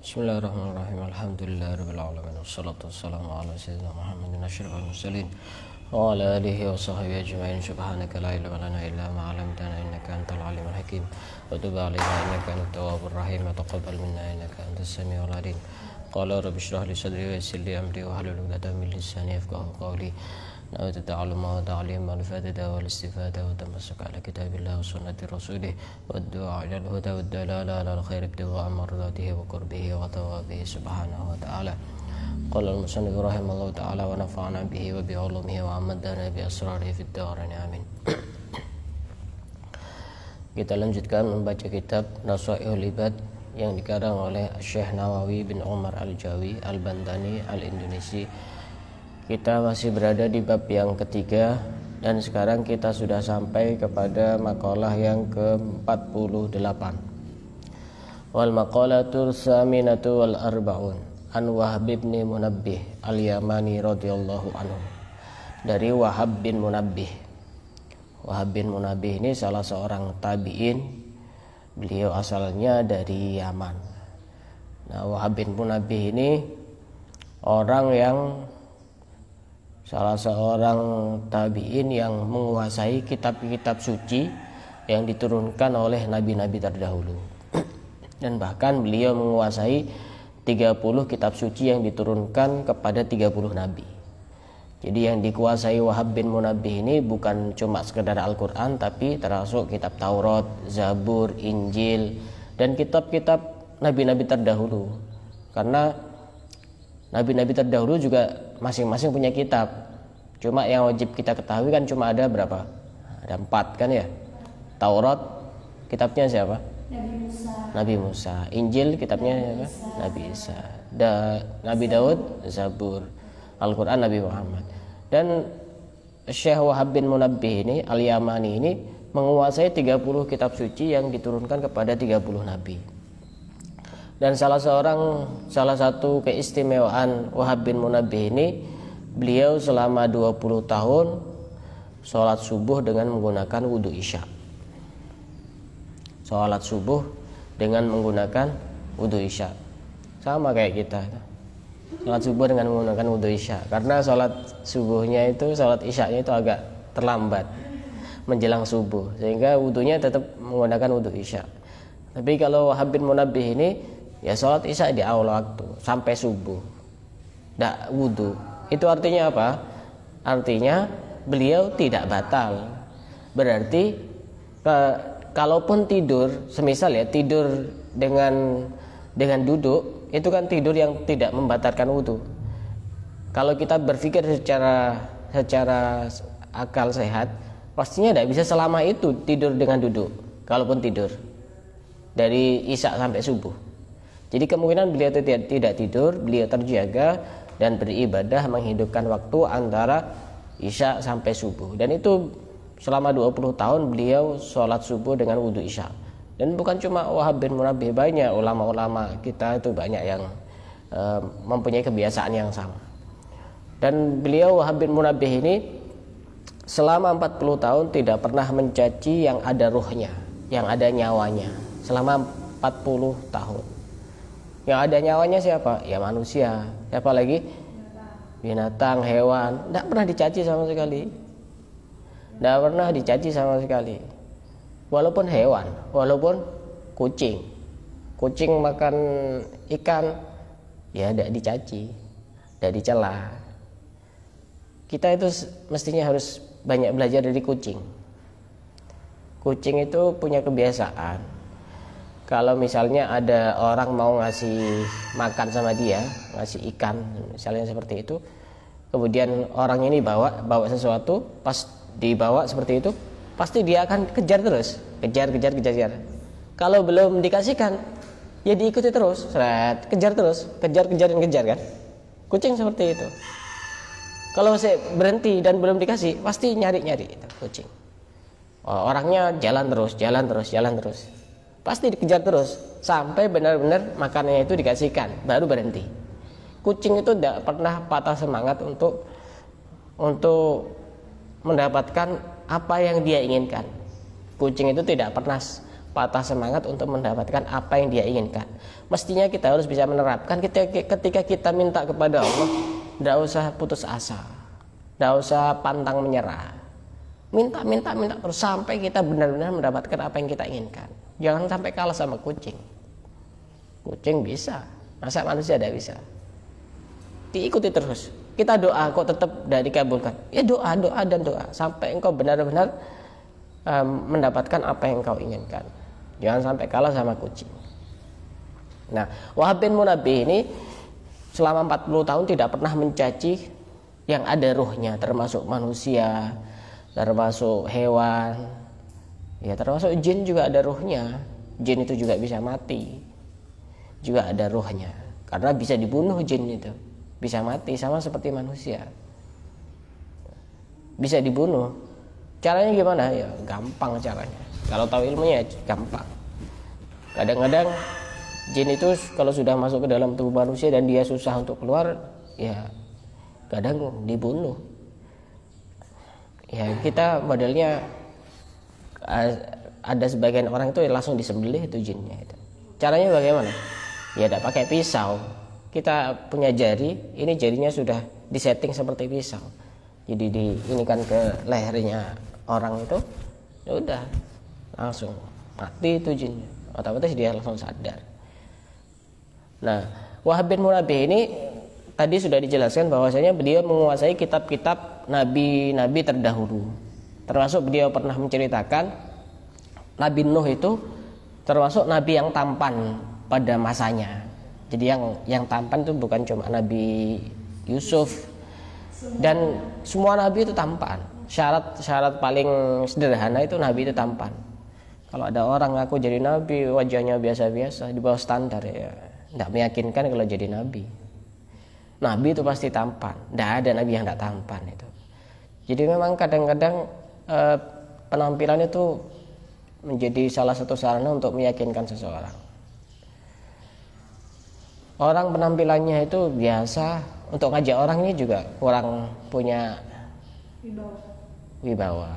Bismillahirrahmanirrahim. Alhamdulillahirabbil alamin. Wassalatu wassalamu ala sayyidina Muhammadin asyrafil mursalin wa ala alihi wa sahbihi ajma'in. Subhanaka la ilma lana illa ma 'allamtana innaka antal alimul hakim. Wa tub 'alaina innaka antat tawwabur rahim wa taqabbal minna innaka antas samiul 'alim. Qala rabbi shrah li sadri wa yassir li amri wa hlul 'uqdatam min lisani yafqahu qawli. Nawaitu ta'alluma wa ta'lim wal ifadata wal istifada wa tamassuk ala kitabillah wa sunnati rasulih wa du'a ila al-huda wa dalala ala al-khair ibtigha'a mardatihi wa qurbihi wa thawabihi subhanahu wa ta'ala. Qala al-musannif rahimallahu ta'ala wa nafa'ana bihi wa bi 'ulumihi wa amadana bi asrarihi fid dharain amin. Kita lanjutkan membaca kitab Nasaihul Ibad yang dikarang oleh Syekh Nawawi bin Umar Al-Jawi Al-Bantani Al-Indonesi. Kita masih berada di bab yang ketiga dan sekarang kita sudah sampai kepada makalah yang ke-48. Wal maqalatul saminatu wal arba'un an Wahab bin Munabbih al-Yamani radhiyallahu anhu. Dari Wahab bin Munabbih. Wahab bin Munabbih ini salah seorang tabi'in. Beliau asalnya dari Yaman. Nah, Wahab bin Munabbih ini orang yang salah seorang tabi'in yang menguasai kitab-kitab suci yang diturunkan oleh nabi-nabi terdahulu. Dan bahkan beliau menguasai 30 kitab suci yang diturunkan kepada 30 nabi. Jadi yang dikuasai Wahab bin Munabbih ini bukan cuma sekedar Al-Quran, tapi termasuk kitab Taurat, Zabur, Injil, dan kitab-kitab nabi-nabi terdahulu. Karena nabi-nabi terdahulu juga masing-masing punya kitab. Cuma yang wajib kita ketahui kan cuma ada berapa? Ada 4 kan ya. Taurat kitabnya siapa? Nabi Musa. Injil kitabnya siapa? Nabi Isa. Nabi Daud, Zabur. Al-Quran Nabi Muhammad. Dan Syekh Wahab bin Munabbih ini Al-Yamani ini menguasai 30 kitab suci yang diturunkan kepada 30 nabi. Dan salah satu keistimewaan Wahab bin Munabbih ini, beliau selama 20 tahun sholat subuh dengan menggunakan wudhu isya. Sholat subuh dengan menggunakan wudhu isya. Sama kayak kita. Sholat subuh dengan menggunakan wudhu isya. Karena sholat subuhnya itu, sholat isyanya itu agak terlambat menjelang subuh, sehingga wudhunya tetap menggunakan wudhu isya. Tapi kalau Wahab bin Munabbih ini, ya sholat isya di awal waktu sampai subuh, tidak wudhu. Itu artinya apa? Artinya beliau tidak batal. Berarti kalaupun tidur, semisal ya tidur dengan duduk, itu kan tidur yang tidak membatalkan wudhu. Kalau kita berpikir secara akal sehat, pastinya tidak bisa selama itu tidur dengan duduk. Kalaupun tidur dari isya sampai subuh. Jadi kemungkinan beliau tidak tidur, beliau terjaga dan beribadah menghidupkan waktu antara isya sampai subuh. Dan itu selama 20 tahun beliau sholat subuh dengan wudhu isya. Dan bukan cuma Wahab bin Munabbih, banyak ulama-ulama kita itu banyak yang mempunyai kebiasaan yang sama. Dan beliau Wahab bin Munabbih ini selama 40 tahun tidak pernah mencaci yang ada ruhnya, yang ada nyawanya. Selama 40 tahun. Yang ada nyawanya siapa? Ya manusia. Siapa lagi? Binatang, hewan. Tidak pernah dicaci sama sekali. Tidak pernah dicaci sama sekali. Walaupun hewan, walaupun kucing. Kucing makan ikan, ya tidak dicaci, tidak dicela. Kita itu mestinya harus banyak belajar dari kucing. Kucing itu punya kebiasaan. Kalau misalnya ada orang mau ngasih makan sama dia, ngasih ikan misalnya seperti itu, kemudian orang ini bawa sesuatu, pas dibawa seperti itu, pasti dia akan kejar terus, kejar. Kalau belum dikasihkan, ya diikuti terus, kejar dan kejar kan. Kucing seperti itu. Kalau saya berhenti dan belum dikasih, pasti nyari itu kucing. Orangnya jalan terus. Pasti dikejar terus sampai benar-benar makanannya itu dikasihkan, baru berhenti. Kucing itu tidak pernah patah semangat untuk mendapatkan apa yang dia inginkan. Kucing itu tidak pernah patah semangat untuk mendapatkan apa yang dia inginkan. Mestinya kita harus bisa menerapkan ketika kita minta kepada Allah, tidak usah putus asa, tidak usah pantang menyerah. Minta terus sampai kita benar-benar mendapatkan apa yang kita inginkan. Jangan sampai kalah sama kucing. Kucing bisa, masa manusia tidak bisa? Diikuti terus. Kita doa kok tetap tidak dikabulkan. Ya doa dan doa sampai engkau benar-benar mendapatkan apa yang engkau inginkan. Jangan sampai kalah sama kucing. Nah, Wahab bin Munabbih ini selama 40 tahun tidak pernah mencaci yang ada ruhnya, termasuk manusia, termasuk hewan, ya termasuk jin juga ada ruhnya. Jin itu juga bisa mati, juga ada ruhnya, karena bisa dibunuh jin itu, bisa mati sama seperti manusia, bisa dibunuh. Caranya gimana? Ya gampang caranya. Kalau tahu ilmunya gampang. Kadang-kadang jin itu kalau sudah masuk ke dalam tubuh manusia dan dia susah untuk keluar, ya kadang dibunuh. Ya kita modelnya ada sebagian orang itu langsung disembelih itu jinnya itu. Caranya bagaimana? Ya tidak pakai pisau. Kita punya jari, ini jarinya sudah disetting seperti pisau. Jadi ini kan ke lehernya orang itu, ya udah langsung mati itu jinnya, otomatis dia langsung sadar. Nah, Wahab bin Munabbih ini tadi sudah dijelaskan bahwasanya beliau menguasai kitab-kitab nabi-nabi terdahulu. Termasuk beliau pernah menceritakan Nabi Nuh itu termasuk nabi yang tampan pada masanya. Jadi yang tampan itu bukan cuma Nabi Yusuf, dan semua nabi itu tampan. Syarat paling sederhana itu nabi itu tampan. Kalau ada orang ngaku jadi nabi wajahnya biasa-biasa di bawah standar, ya tidak meyakinkan kalau jadi nabi. Nabi itu pasti tampan, tidak ada nabi yang tidak tampan itu. Jadi memang kadang-kadang penampilan itu menjadi salah satu sarana untuk meyakinkan seseorang. Orang penampilannya itu biasa, untuk ngajak orang ini juga kurang punya wibawa.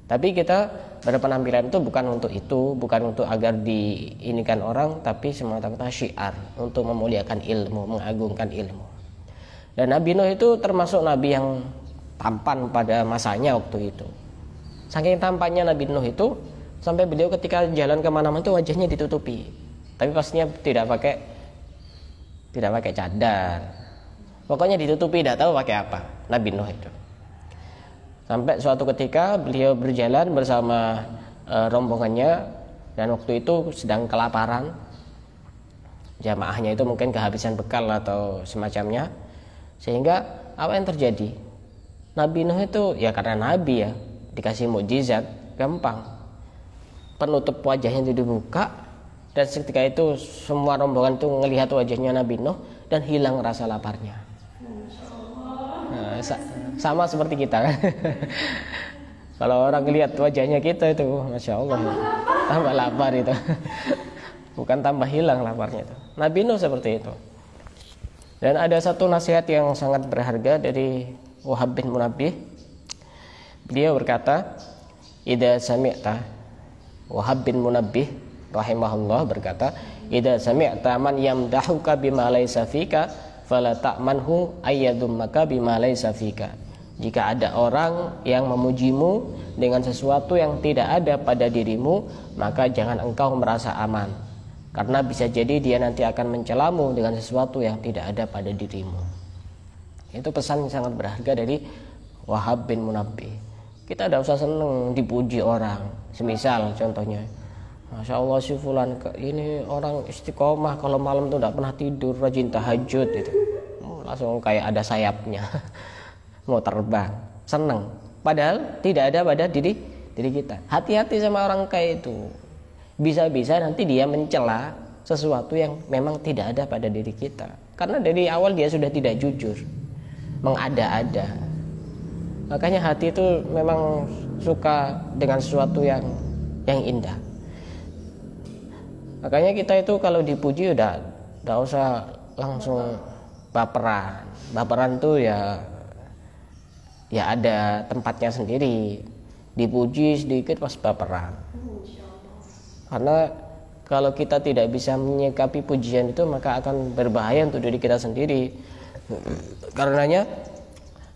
Tapi kita berpenampilan itu bukan untuk itu, bukan untuk agar diinikan orang, tapi semata-mata syiar untuk memuliakan ilmu, mengagungkan ilmu. Dan Nabi Nuh itu termasuk nabi yang tampan pada masanya waktu itu. Saking tampannya Nabi Nuh itu sampai beliau ketika jalan kemana-mana itu wajahnya ditutupi, tapi pastinya tidak pakai cadar. Pokoknya ditutupi, tidak tahu pakai apa Nabi Nuh itu. Sampai suatu ketika beliau berjalan bersama rombongannya, dan waktu itu sedang kelaparan. Jamaahnya itu mungkin kehabisan bekal atau semacamnya. Sehingga apa yang terjadi? Nabi Nuh itu ya karena nabi ya, dikasih mukjizat, gampang. Penutup wajahnya itu dibuka, dan ketika itu semua rombongan itu melihat wajahnya Nabi Nuh dan hilang rasa laparnya. Nah, sama seperti kita kan. Kalau orang lihat wajahnya kita itu, masya Allah, tambah lapar itu. Bukan tambah hilang laparnya itu. Nabi Nuh seperti itu. Dan ada satu nasihat yang sangat berharga dari Wahab bin Munabbih. Beliau berkata, "Idza sami'ta," Wahab bin Munabbih rahimahullah berkata, "Idza sami'ta man yamdahuka bima laysa fika, fala ta'manhu ayyadhummaka bima laysa fika." Jika ada orang yang memujimu dengan sesuatu yang tidak ada pada dirimu, maka jangan engkau merasa aman, karena bisa jadi dia nanti akan mencelamu dengan sesuatu yang tidak ada pada dirimu. Itu pesan yang sangat berharga dari Wahab bin Munabbih. Kita tidak usah senang dipuji orang. Semisal contohnya, Masya Allah si fulan ini orang istiqomah, kalau malam tuh tidak pernah tidur, rajin tahajud itu. Langsung kayak ada sayapnya. Mau terbang, senang. Padahal tidak ada pada diri kita. Hati-hati sama orang kayak itu. Bisa-bisa nanti dia mencela sesuatu yang memang tidak ada pada diri kita. Karena dari awal dia sudah tidak jujur, mengada-ada. Makanya hati itu memang suka dengan sesuatu yang indah. Makanya kita itu kalau dipuji udah usah langsung baperan. Baperan tuh ya ada tempatnya sendiri. Dipuji sedikit pas baperan. Karena kalau kita tidak bisa menyikapi pujian itu, maka akan berbahaya untuk diri kita sendiri. Karenanya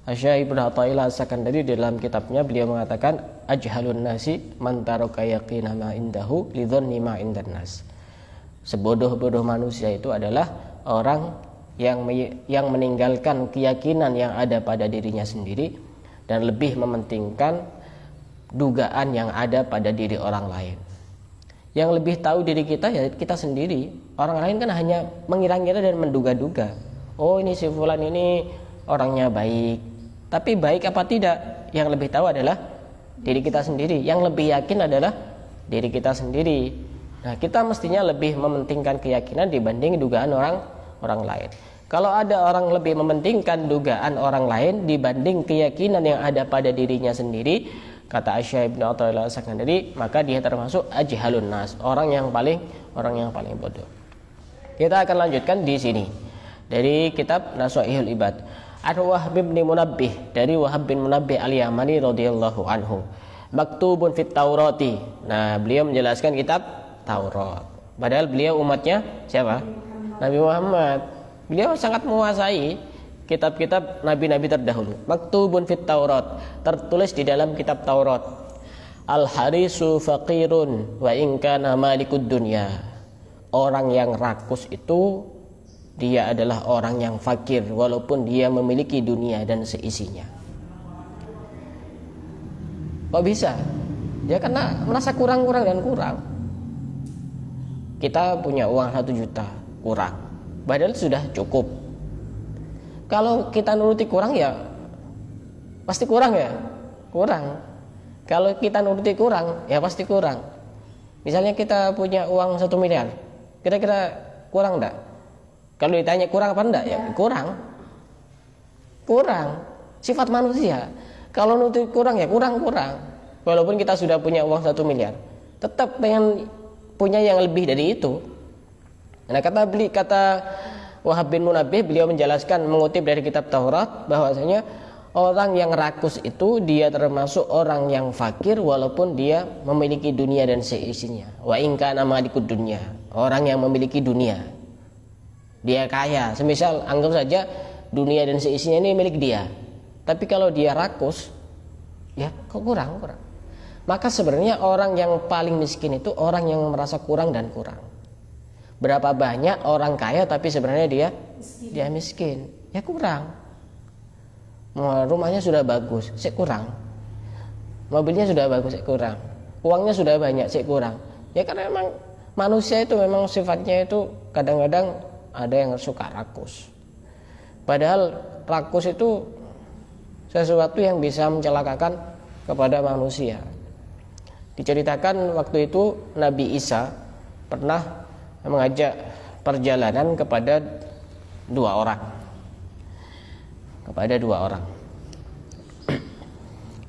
Asy-Syaikh Ibnu Athaillah As-Sakandari dalam kitabnya beliau mengatakan, ajhalun nasi man taraka yaqina ma indahu lidzanni ma indan nas. Sebodoh-bodoh manusia itu adalah orang yang meninggalkan keyakinan yang ada pada dirinya sendiri dan lebih mementingkan dugaan yang ada pada diri orang lain. Yang lebih tahu diri kita ya kita sendiri. Orang lain kan hanya mengira-ngira dan menduga-duga. Oh, ini si fulan ini orangnya baik. Tapi baik apa tidak? Yang lebih tahu adalah diri kita sendiri. Yang lebih yakin adalah diri kita sendiri. Nah, kita mestinya lebih mementingkan keyakinan dibanding dugaan orang lain. Kalau ada orang lebih mementingkan dugaan orang lain dibanding keyakinan yang ada pada dirinya sendiri, kata Asy-Syaikh Ibnu Athaillah As-Sakandari, maka dia termasuk ajhalun nas, orang yang paling bodoh. Kita akan lanjutkan di sini dari kitab Nasha'ihul Ibad. Wahb bin Munabbih, dari Wahab bin Munabbih al-Yamani radhiyallahu anhu. Maktubun fit Taurati. Nah, beliau menjelaskan kitab Taurat. Padahal beliau umatnya siapa? Nabi Muhammad. Beliau sangat menguasai kitab-kitab nabi-nabi terdahulu. Maktubun fit Taurat, tertulis di dalam kitab Taurat. Al-harisu faqirun wa in kana malikud dunya. Orang yang rakus itu dia adalah orang yang fakir walaupun dia memiliki dunia dan seisinya. Kok bisa? Ya karena merasa kurang dan kurang. Kita punya uang 1 juta, kurang. Padahal sudah cukup. Kalau kita nuruti kurang ya pasti kurang ya. Kurang. Kalau kita nuruti kurang ya pasti kurang. Misalnya kita punya uang 1 miliar, kira-kira kurang enggak? Kalau ditanya kurang apa enggak? Ya kurang. Sifat manusia. Kalau nuruti kurang ya kurang. Walaupun kita sudah punya uang 1 miliar, tetap pengen punya yang lebih dari itu. Nah, kata Wahab bin Munabbih, beliau menjelaskan mengutip dari kitab Taurat bahwasanya orang yang rakus itu dia termasuk orang yang fakir walaupun dia memiliki dunia dan seisinya. Wa in kana malikud dunya, orang yang memiliki dunia, dia kaya. Semisal anggap saja dunia dan seisinya ini milik dia, tapi kalau dia rakus ya kok kurang. Maka sebenarnya orang yang paling miskin itu orang yang merasa kurang dan kurang. Berapa banyak orang kaya tapi sebenarnya dia miskin, ya kurang. Rumahnya sudah bagus, sik kurang. Mobilnya sudah bagus, sik kurang. Uangnya sudah banyak, sik kurang. Ya karena memang manusia itu memang sifatnya itu kadang-kadang ada yang suka rakus. Padahal rakus itu sesuatu yang bisa mencelakakan kepada manusia. Diceritakan waktu itu Nabi Isa pernah mengajak perjalanan kepada 2 orang.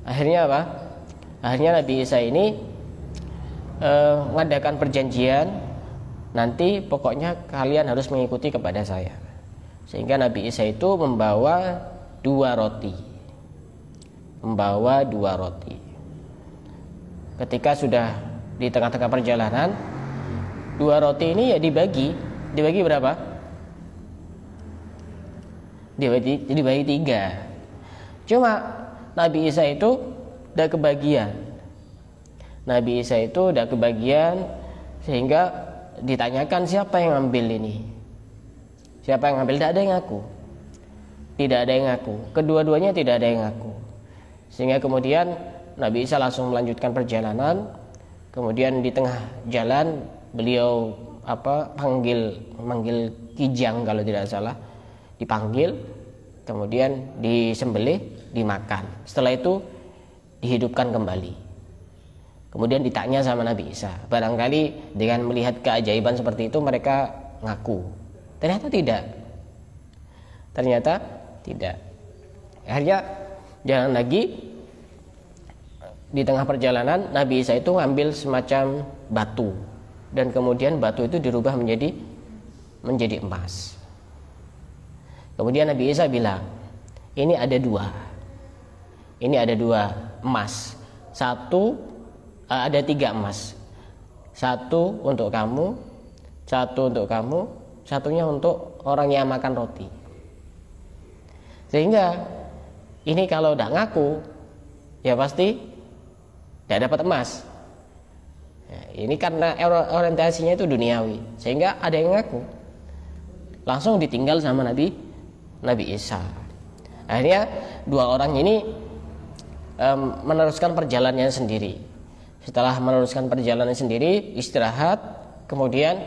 Akhirnya apa? Akhirnya Nabi Isa ini mengadakan perjanjian, nanti pokoknya kalian harus mengikuti kepada saya. Sehingga Nabi Isa itu membawa 2 roti. Ketika sudah di tengah-tengah perjalanan, 2 roti ini ya dibagi berapa? Dibagi 3. Cuma Nabi Isa itu udah kebagian. Sehingga ditanyakan siapa yang ngambil ini. Tidak ada yang ngaku. Kedua-duanya tidak ada yang ngaku. Sehingga kemudian Nabi Isa langsung melanjutkan perjalanan. Kemudian di tengah jalan beliau manggil kijang kalau tidak salah, dipanggil, kemudian disembelih, dimakan. Setelah itu dihidupkan kembali. Kemudian ditanya sama Nabi Isa, barangkali dengan melihat keajaiban seperti itu mereka ngaku. Ternyata tidak. Akhirnya jalan lagi. Di tengah perjalanan Nabi Isa itu ngambil semacam batu, dan kemudian batu itu dirubah menjadi emas. Kemudian Nabi Isa bilang, ini ada 2 emas. Ada 3 emas. Satu untuk kamu, satu untuk kamu, satunya untuk orang yang makan roti. Sehingga ini kalau tidak ngaku, ya pasti tidak dapat emas. Ya, ini karena orientasinya itu duniawi, sehingga ada yang ngaku, langsung ditinggal sama Nabi Isa. Akhirnya dua orang ini meneruskan perjalanannya sendiri. Setelah meneruskan perjalanan sendiri, istirahat, kemudian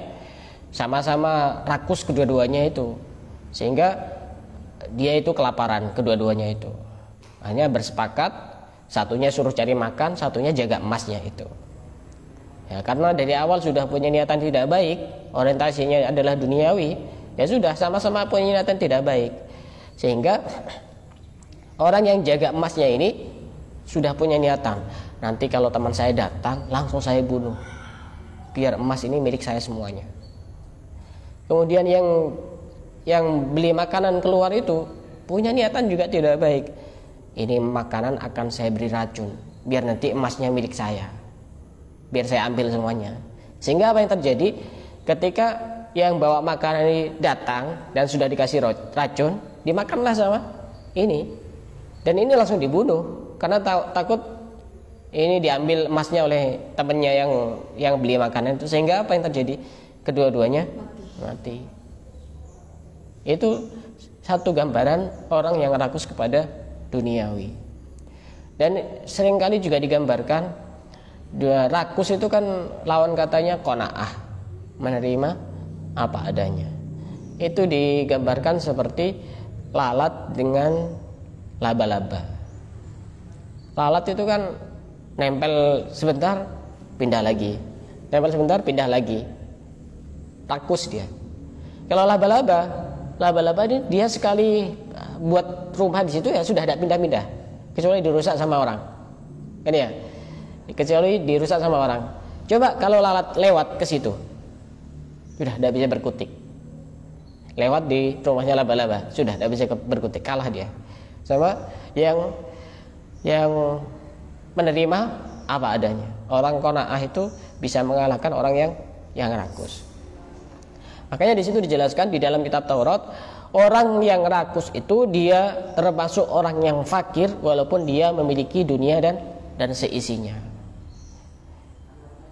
sama-sama rakus kedua-duanya itu, sehingga dia itu kelaparan kedua-duanya itu. Hanya bersepakat, satunya suruh cari makan, satunya jaga emasnya itu. Ya, karena dari awal sudah punya niatan tidak baik, orientasinya adalah duniawi, ya sudah sama-sama punya niatan tidak baik. Sehingga orang yang jaga emasnya ini sudah punya niatan, nanti kalau teman saya datang langsung saya bunuh, biar emas ini milik saya semuanya. Kemudian yang beli makanan keluar itu punya niatan juga tidak baik, ini makanan akan saya beri racun biar nanti emasnya milik saya, biar saya ambil semuanya. Sehingga apa yang terjadi ketika yang bawa makanan ini datang dan sudah dikasih racun, dimakanlah sama ini, dan ini langsung dibunuh karena takut ini diambil emasnya oleh temannya yang beli makanan itu. Sehingga apa yang terjadi, kedua-duanya mati. Itu satu gambaran orang yang rakus kepada duniawi. Dan seringkali juga digambarkan rakus itu kan lawan katanya qanaah, menerima apa adanya. Itu digambarkan seperti lalat dengan laba-laba. Lalat itu kan nempel sebentar pindah lagi, nempel sebentar pindah lagi, rakus dia. Kalau laba-laba ini dia sekali buat rumah di situ ya sudah tidak pindah-pindah, kecuali dirusak sama orang, kan ya, kecuali dirusak sama orang. Coba kalau lalat lewat ke situ, sudah tidak bisa berkutik. Lewat di rumahnya laba-laba, sudah tidak bisa berkutik, kalah dia sama yang menerima apa adanya. Orang qanaah itu bisa mengalahkan orang yang rakus. Makanya di situ dijelaskan di dalam kitab Taurat, orang yang rakus itu dia termasuk orang yang fakir walaupun dia memiliki dunia dan seisinya.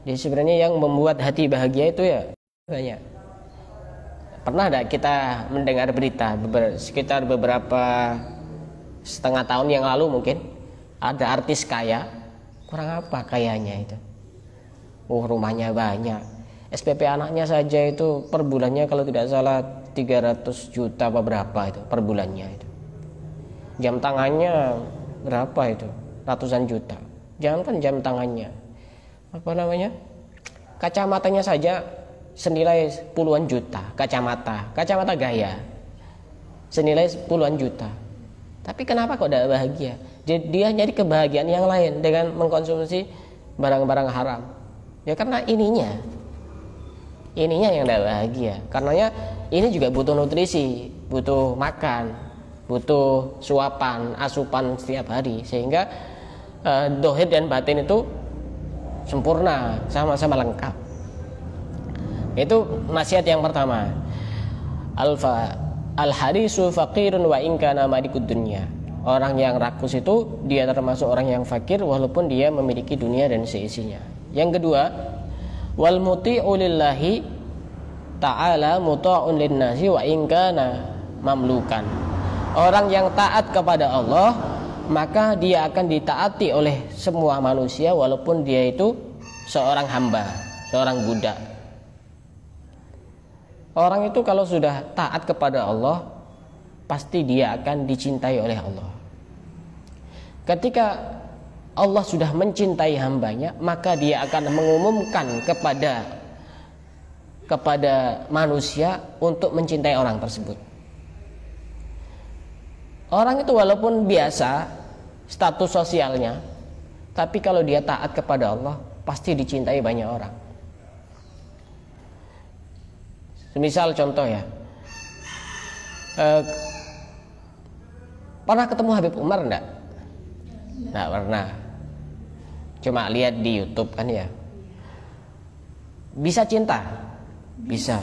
Jadi sebenarnya yang membuat hati bahagia itu ya banyak. Pernah ada kita mendengar berita sekitar beberapa setengah tahun yang lalu mungkin, ada artis kaya, kurang apa kayanya itu, rumahnya banyak, SPP anaknya saja itu per bulannya kalau tidak salah 300 juta apa berapa itu per bulannya itu. Jam tangannya berapa itu, ratusan juta. Jangankan jam tangannya, apa namanya, kacamatanya saja senilai puluhan juta. Kacamata gaya senilai puluhan juta. Tapi kenapa kok tidak bahagia? Dia nyari kebahagiaan yang lain dengan mengkonsumsi barang-barang haram. Ya karena ininya yang tidak bahagia. Karenanya ini juga butuh nutrisi, butuh makan, butuh suapan, asupan setiap hari, sehingga dohir dan batin itu sempurna, sama-sama lengkap. Itu nasihat yang pertama. Al-harisu faqirun wa in kana malikud dunya. Orang yang rakus itu dia termasuk orang yang fakir walaupun dia memiliki dunia dan seisinya. Yang kedua, wal muti'u lillahi ta'ala muta'un linnasi wa in kana mamlukan. Orang yang taat kepada Allah, maka dia akan ditaati oleh semua manusia walaupun dia itu seorang hamba, seorang budak. Orang itu kalau sudah taat kepada Allah, pasti dia akan dicintai oleh Allah. Ketika Allah sudah mencintai hambanya, maka dia akan mengumumkan kepada manusia untuk mencintai orang tersebut. Orang itu walaupun biasa status sosialnya, tapi kalau dia taat kepada Allah, pasti dicintai banyak orang. Misal contoh ya, pernah ketemu Habib Umar enggak? Enggak pernah. Cuma lihat di YouTube kan ya. bisa cinta? Bisa.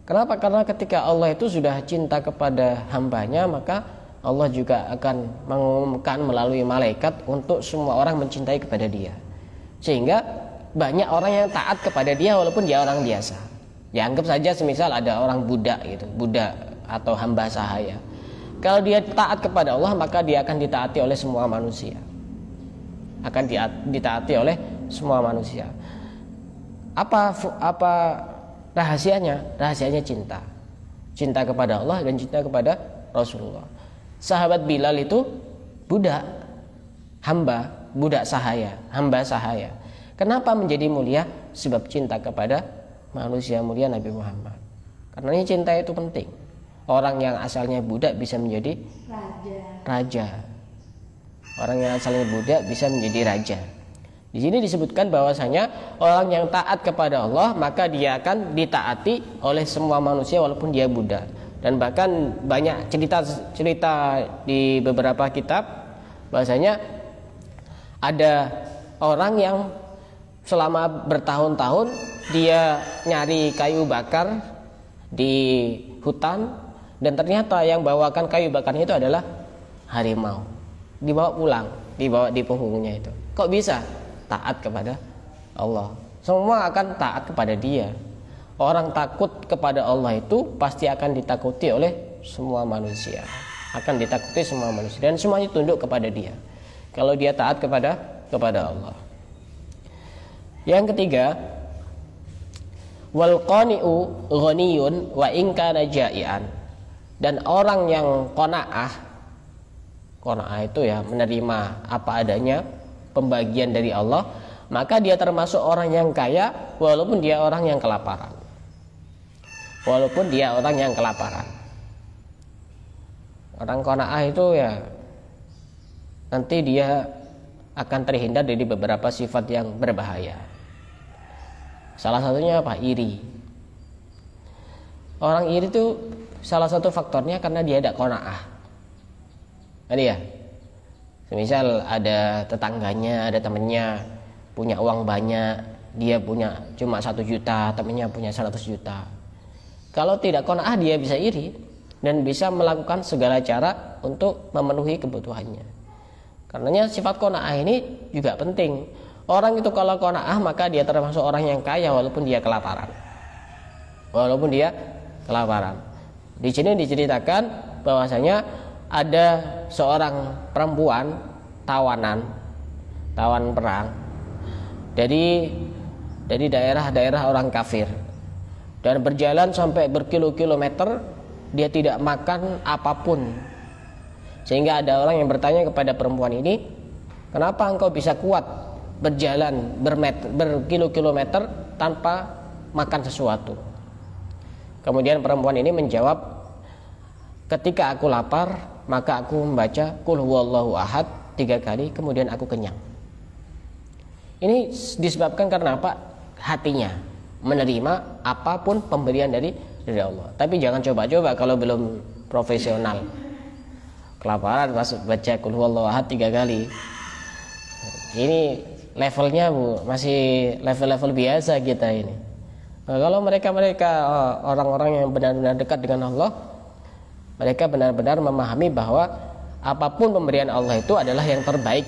Kenapa? Karena ketika Allah itu sudah cinta kepada hambanya, maka Allah juga akan mengumumkan melalui malaikat untuk semua orang mencintai kepada dia. Sehingga banyak orang yang taat kepada dia walaupun dia orang biasa. Ya anggap saja semisal ada orang budak gitu, budak atau hamba sahaya. Kalau dia taat kepada Allah, maka dia akan ditaati oleh semua manusia. Akan ditaati oleh semua manusia. Apa rahasianya? Rahasianya cinta. Cinta kepada Allah dan cinta kepada Rasulullah. Sahabat Bilal itu budak, budak sahaya, hamba sahaya. Kenapa menjadi mulia? Sebab cinta kepada manusia mulia Nabi Muhammad. Karena ini cinta itu penting. Orang yang asalnya budak bisa menjadi raja. Orang yang asalnya budak bisa menjadi raja. Di sini disebutkan bahwasanya orang yang taat kepada Allah maka dia akan ditaati oleh semua manusia walaupun dia budak. Dan bahkan banyak cerita di beberapa kitab bahwasanya ada orang yang selama bertahun-tahun dia nyari kayu bakar di hutan dan ternyata yang bawakan kayu bakarnya itu adalah harimau. Dibawa pulang, dibawa di punggungnya itu. Kok bisa? Taat kepada Allah. Semua akan taat kepada dia. Orang takut kepada Allah itu pasti akan ditakuti oleh semua manusia. Akan ditakuti semua manusia dan semuanya tunduk kepada dia. Kalau dia taat kepada Allah. Yang ketiga, wal qani'u ghaniyun wa in kana ja'ian. Dan orang yang qanaah itu ya menerima apa adanya, pembagian dari Allah, maka dia termasuk orang yang kaya walaupun dia orang yang kelaparan. Orang qanaah itu ya nanti dia akan terhindar dari beberapa sifat yang berbahaya. Salah satunya apa? Iri. Orang iri itu salah satu faktornya karena dia ada qanaah. Tadi ya. Misal ada tetangganya, ada temennya punya uang banyak, dia punya cuma 1 juta, temennya punya 100 juta. Kalau tidak qanaah dia bisa iri dan bisa melakukan segala cara untuk memenuhi kebutuhannya. Karenanya sifat qanaah ini juga penting. Orang itu kalau qanaah maka dia termasuk orang yang kaya walaupun dia kelaparan. Di sini diceritakan bahwasanya ada seorang perempuan tawanan perang dari daerah-daerah orang kafir dan berjalan sampai berkilo-kilometer, dia tidak makan apapun. Sehingga ada orang yang bertanya kepada perempuan ini, kenapa engkau bisa kuat berjalan berkilo-kilometer tanpa makan sesuatu? Kemudian perempuan ini menjawab, ketika aku lapar maka aku membaca Qul huwallahu ahad 3 kali, kemudian aku kenyang. Ini disebabkan karena apa? Hatinya menerima apapun pemberian dari Allah. Tapi jangan coba-coba kalau belum profesional. Kelaparan masuk baca Qul huwallahu ahad 3 kali. Ini levelnya masih level-level biasa kita ini. Nah, kalau mereka orang-orang yang benar-benar dekat dengan Allah, mereka benar-benar memahami bahwa apapun pemberian Allah itu adalah yang terbaik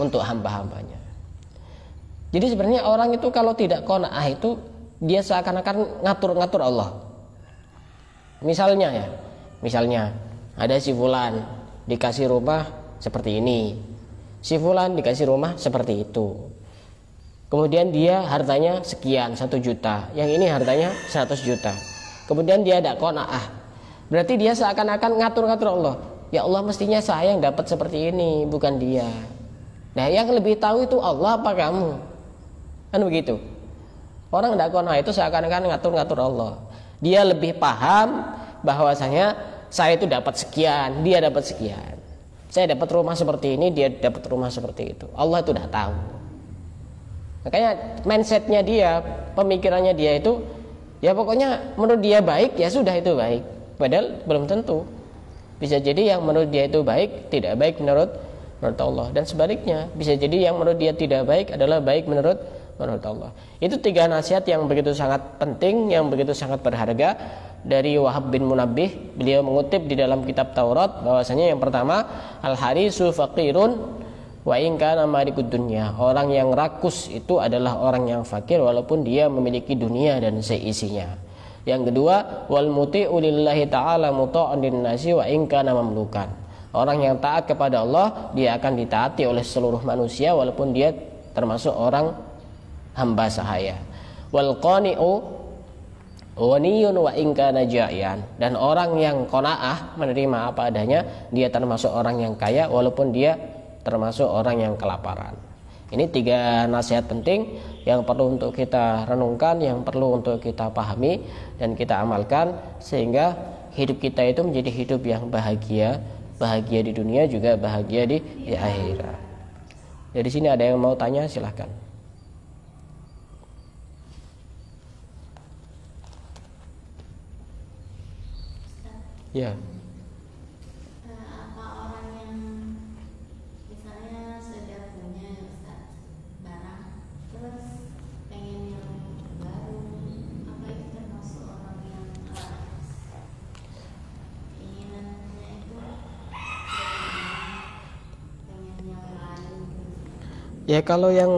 untuk hamba-hambanya. Jadi sebenarnya orang itu kalau tidak qanaah itu dia seakan-akan ngatur-ngatur Allah. Misalnya ada si fulan dikasih rumah seperti ini, si fulan dikasih rumah seperti itu. Kemudian dia hartanya sekian, 1 juta, yang ini hartanya 100 juta. Kemudian dia ada qanaah. Berarti dia seakan-akan ngatur-ngatur Allah. Ya Allah, mestinya saya yang dapat seperti ini, bukan dia. Nah, yang lebih tahu itu Allah apa kamu? Kan begitu. Orang tidak qanaah itu seakan-akan ngatur-ngatur Allah. Dia lebih paham bahwasanya saya itu dapat sekian, dia dapat sekian. Saya dapat rumah seperti ini, dia dapat rumah seperti itu. Allah itu sudah tahu. Makanya mindsetnya dia, pemikirannya dia itu, ya pokoknya menurut dia baik, ya sudah itu baik. Padahal belum tentu. Bisa jadi yang menurut dia itu baik, tidak baik menurut Allah. Dan sebaliknya, bisa jadi yang menurut dia tidak baik adalah baik menurut menurut Allah. Itu 3 nasihat yang begitu sangat penting, yang begitu sangat berharga dari Wahab bin Munabbih. Beliau mengutip di dalam kitab Taurat bahwasanya yang pertama, al-harisu faqirun wa in kana malikud dunya. Orang yang rakus itu adalah orang yang fakir walaupun dia memiliki dunia dan seisinya. Yang kedua, wal muti'u lillahi ta'ala muta'an linnasi wa in kana mamlukan. Orang yang taat kepada Allah, dia akan ditaati oleh seluruh manusia walaupun dia termasuk orang hamba sahaya. Wal qani'u ghaniyun wa in kana ja'ian. Dan orang yang qanaah, menerima apa adanya, dia termasuk orang yang kaya walaupun dia termasuk orang yang kelaparan. Ini 3 nasihat penting yang perlu untuk kita renungkan, yang perlu untuk kita pahami dan kita amalkan sehingga hidup kita itu menjadi hidup yang bahagia di dunia juga bahagia di akhirat. Dari sini ada yang mau tanya, silahkan. Ya. Apa orang yang misalnya sudah punya Ustaz barang terus pengen yang baru, apa itu termasuk orang yang keinginannya itu pengen yang lain? Ya kalau yang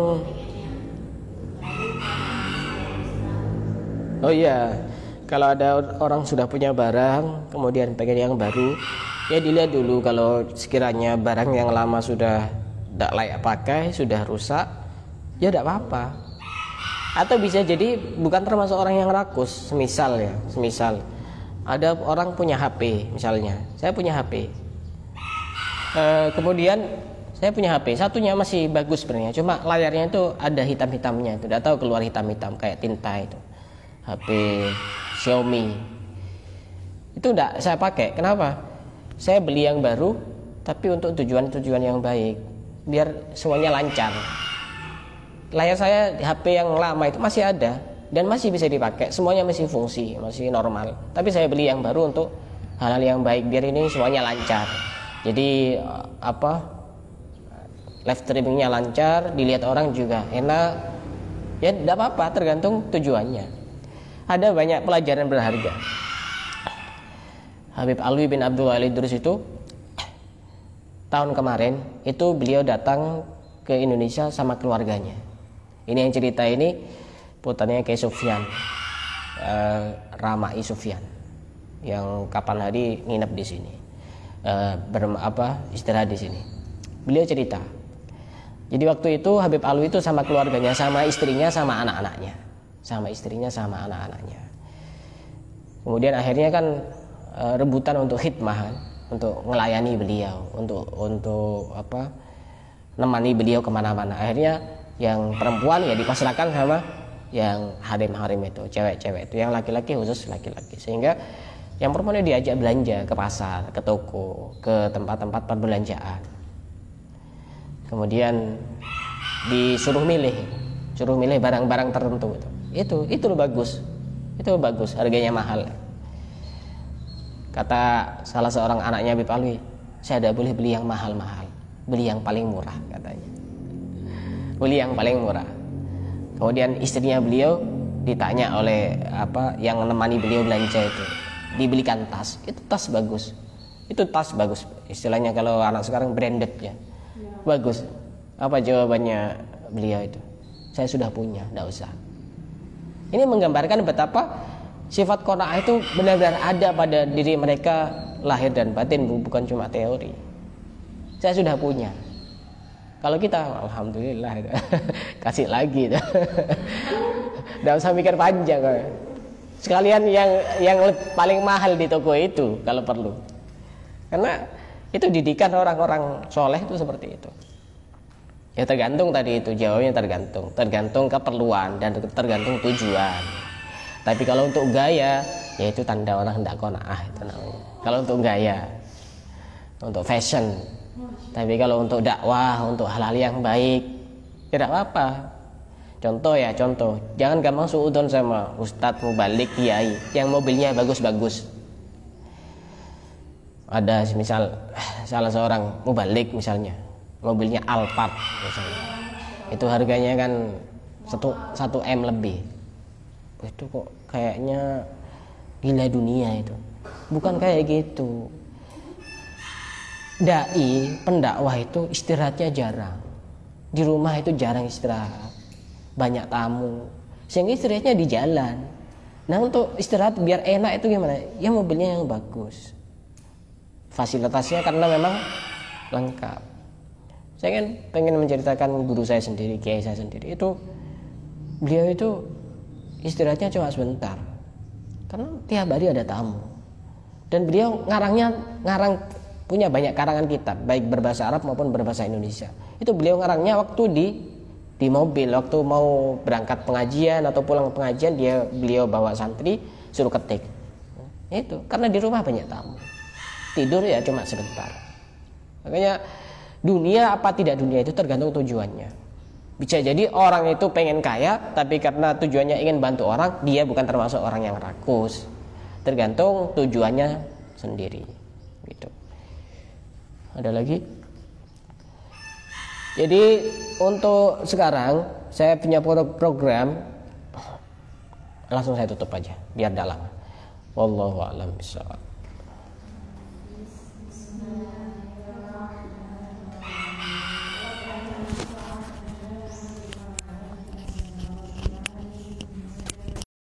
oh iya, kalau ada orang sudah punya barang kemudian pengen yang baru, ya dilihat dulu kalau sekiranya barang yang lama sudah tidak layak pakai, sudah rusak, ya tidak apa-apa. Atau bisa jadi bukan termasuk orang yang rakus. Semisal ada orang punya HP, misalnya saya punya HP, kemudian saya punya HP, satunya masih bagus sebenarnya, cuma layarnya itu ada hitam-hitamnya, tidak tahu keluar hitam-hitam kayak tinta itu. HP Xiaomi itu tidak saya pakai. Kenapa? Saya beli yang baru tapi untuk tujuan-tujuan yang baik, biar semuanya lancar. Layar saya di HP yang lama itu masih ada dan masih bisa dipakai, semuanya masih fungsi, masih normal. Tapi saya beli yang baru untuk hal-hal yang baik, biar ini semuanya lancar. Jadi live streamingnya lancar, dilihat orang juga enak. Ya tidak apa-apa, tergantung tujuannya. Ada banyak pelajaran berharga. Habib Alwi bin Abdul Walid Idrus itu tahun kemarin itu beliau datang ke Indonesia sama keluarganya. Ini yang cerita ini putarnya Kiai Sufyan, Ramai Sufyan, yang kapan hari nginep di sini, istirahat di sini. Beliau cerita. Jadi waktu itu Habib Alwi itu sama keluarganya, sama istrinya, sama anak-anaknya, Kemudian akhirnya kan rebutan untuk khidmah, kan? Untuk melayani beliau, untuk nemani beliau kemana-mana. Akhirnya yang perempuan ya dipasrahkan sama yang harim-harim itu, cewek-cewek itu, yang laki-laki khusus laki-laki. Sehingga yang perempuan itu diajak belanja ke pasar, ke toko, ke tempat-tempat perbelanjaan. Kemudian disuruh milih barang-barang tertentu itu bagus, harganya mahal. Kata salah seorang anaknya Habib Alwi, saya tidak boleh beli yang mahal-mahal, beli yang paling murah, katanya. Beli yang paling murah. Kemudian istrinya beliau ditanya oleh yang menemani beliau belanja itu, dibelikan tas. Itu tas bagus. Istilahnya kalau anak sekarang branded ya. Bagus. Apa jawabannya beliau itu? Saya sudah punya, tidak usah. Ini menggambarkan betapa sifat qanaah itu benar-benar ada pada diri mereka, lahir dan batin, bukan cuma teori. Saya sudah punya. Kalau kita, alhamdulillah, kasih lagi. Tidak usah mikir panjang. Sekalian yang paling mahal di toko itu kalau perlu. Karena itu didikan orang-orang soleh itu seperti itu. Ya tergantung tadi itu, jawabnya tergantung keperluan dan tergantung tujuan. Tapi kalau untuk gaya, ya itu tanda orang hendak qanaah itu namanya. Kalau untuk gaya, untuk fashion. Tapi kalau untuk dakwah, untuk hal-hal yang baik, tidak apa-apa. Contoh, jangan gampang suudzon sama ustadz mubalik kiai yang mobilnya bagus-bagus. Ada misal salah seorang mubalik misalnya, mobilnya Alphard misalnya, itu harganya kan 1 M lebih. Itu kok kayaknya gila dunia itu. Bukan kayak gitu. Dai, pendakwah itu istirahatnya jarang. Di rumah itu jarang istirahat. Banyak tamu. Sehingga istirahatnya di jalan. Nah, untuk istirahat biar enak itu gimana? Ya mobilnya yang bagus. Fasilitasnya karena memang lengkap. Saya kan pengen menceritakan guru saya sendiri, kiai saya sendiri. Itu beliau itu istirahatnya cuma sebentar. Karena tiap hari ada tamu. Dan beliau ngarang punya banyak karangan kitab, baik berbahasa Arab maupun berbahasa Indonesia. Itu beliau ngarangnya waktu di mobil, waktu mau berangkat pengajian atau pulang pengajian, beliau bawa santri suruh ketik. Itu karena di rumah banyak tamu. Tidur ya cuma sebentar. Makanya dunia apa tidak dunia itu tergantung tujuannya. Bisa jadi orang itu pengen kaya, tapi karena tujuannya ingin bantu orang, dia bukan termasuk orang yang rakus. Tergantung tujuannya sendiri. Gitu. Ada lagi? Jadi untuk sekarang saya punya program, langsung saya tutup aja biar dalam. Wallahu a'lam bishawab.